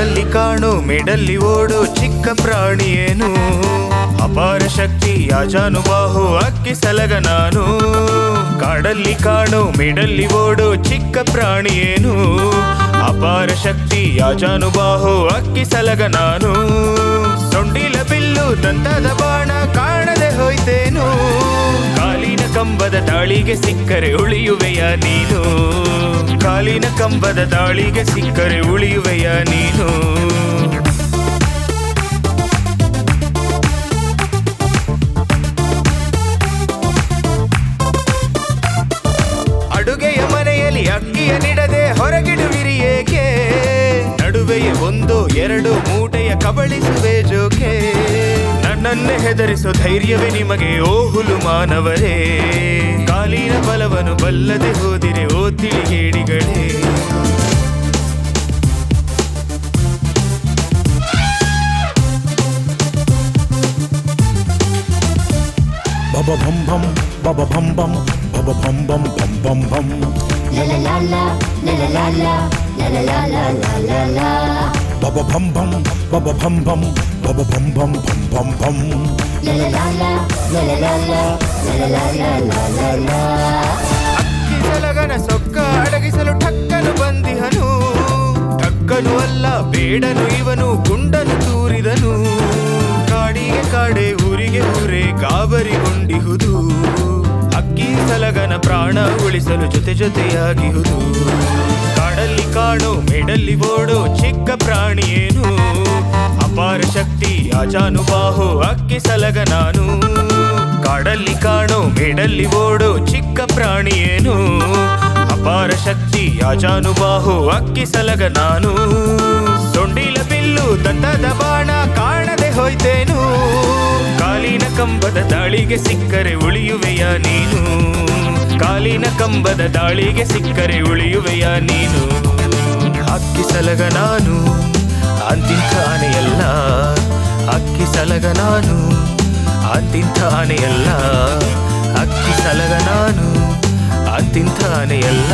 ಕಾಡಲ್ಲಿ ಕಾಣೋ ಮೇಡಲ್ಲಿ ಓಡೋ ಚಿಕ್ಕ ಪ್ರಾಣಿಯೇನು, ಅಪಾರ ಶಕ್ತಿ ಅಜಾನುಬಾಹು ಅಕ್ಕಿ ಸಲಗ ನಾನು. ಕಾಡಲ್ಲಿ ಕಾಣೋ ಮೇಡಲ್ಲಿ ಓಡೋ ಚಿಕ್ಕ ಪ್ರಾಣಿಯೇನು, ಅಪಾರ ಶಕ್ತಿ ಅಜಾನುಬಾಹು ಅಕ್ಕಿ ಸಲಗ ನಾನು. ಸೊಂಡಿಲ ಬಿಲ್ಲು ದಂತದ ಬಾಣ ಕಾಣದೆ ಹೋಯ್ತೇನು, ಕಾಲಿನ ಕಂಬದ ದಾಳಿಗೆ ಸಿಕ್ಕರೆ ಉಳಿಯುವೆಯ ನೀನು. ಕಾಲಿನ ಕಂಬದ ದಾಳಿಗೆ ಸಿಕ್ಕರೆ ಉಳಿಯುವೆಯ ನೀನು. ಅಡುಗೆಯ ಮನೆಯಲ್ಲಿ ಅಕ್ಕಿಯ ನಿಡದೆ ಹೊರಗಿಡುವಿರಿ ಏಕೆ, ನಡುವೆಯೇ ಒಂದು ಎರಡು ಮೂಟೆಯ ಕಬಳಿಸುವೆ ಜೋಕೆ. ನನ್ನನ್ನೇ ಹೆದರಿಸೋ ಧೈರ್ಯವೇ ನಿಮಗೆ ಓ ಹುಲು ಮಾನವರೇ, ಕಾಲಿನ ಬಲವನ್ನು ಬಲ್ಲದೆ ಹೋದಿರೆ ಓ ತಿಳಿಗೇಡಿಗಳೇ. Baba bum bum, baba bum bum, baba bum bum bum bum bum. La la la la, la la la la, la la la la la la la. Baba bum bum, baba bum bum, baba bum bum bum bum bum. La la la la, la la la la, la la la la la la la. ಅಕ್ಕಿ ಸಲಗನ ಸೊಕ್ಕ ಅಡಗಿಸಲು ಠಕ್ಕನು ಬಂದಿಹನು, ಠಕ್ಕನು ಅಲ್ಲ ಬೇಡನು ಇವನು ಗುಂಡನು ತೂರಿದನು. ಕಾಡಿಗೆ ಕಾಡೆ ಊರಿಗೆ ಊರೇ ಗಾಬರಿಗೊಂಡಿಹುದು, ಅಕ್ಕಿ ಸಲಗನ ಪ್ರಾಣ ಉಳಿಸಲು ಜೊತೆ ಜೊತೆಯಾಗಿಹುದು. ಕಾಡಲ್ಲಿ ಕಾಣೋ ಮೇಡಲ್ಲಿ ಓಡೋ ಚಿಕ್ಕ ಪ್ರಾಣಿಯೇನು, ಅಪಾರ ಶಕ್ತಿ ಅಜಾನುಬಾಹು ಅಕ್ಕಿ ಸಲಗ ನಾನು. ಕಾಡಲ್ಲಿ ಕಾಣೋ ಮೇಡಲ್ಲಿ ಓಡೋ ಚಿಕ್ಕ ಪ್ರಾಣಿಯೇನು, ಅಪಾರ ಶಕ್ತಿ ಅಜಾನುಬಾಹು ಅಕ್ಕಿ ಸಲಗ ನಾನು. ಸೊಂಡಿಲ ಬಿಲ್ಲು ದಂತದ ಬಾಣ ಕಾಣದೆ ಹೋಯ್ತೇನು, ಕಾಲಿನ ಕಂಬದ ದಾಳಿಗೆ ಸಿಕ್ಕರೆ ಉಳಿಯುವೆಯ ನೀನು. ಕಾಲಿನ ಕಂಬದ ದಾಳಿಗೆ ಸಿಕ್ಕರೆ ಉಳಿಯುವೆಯ ನೀನು. ಅಕ್ಕಿ ಸಲಗ ನಾನು ಅಂತಿಂಥ ಆನೆಯಲ್ಲ, ಅಕ್ಕಿ ಸಲಗ ನಾನು ಅಂತಿಂಥ ಆನೆಯಲ್ಲ, ಅಕ್ಕಿ ಸಲಗ ನಾನು ಅಂತಿಂಥ ಆನೆಯಲ್ಲ.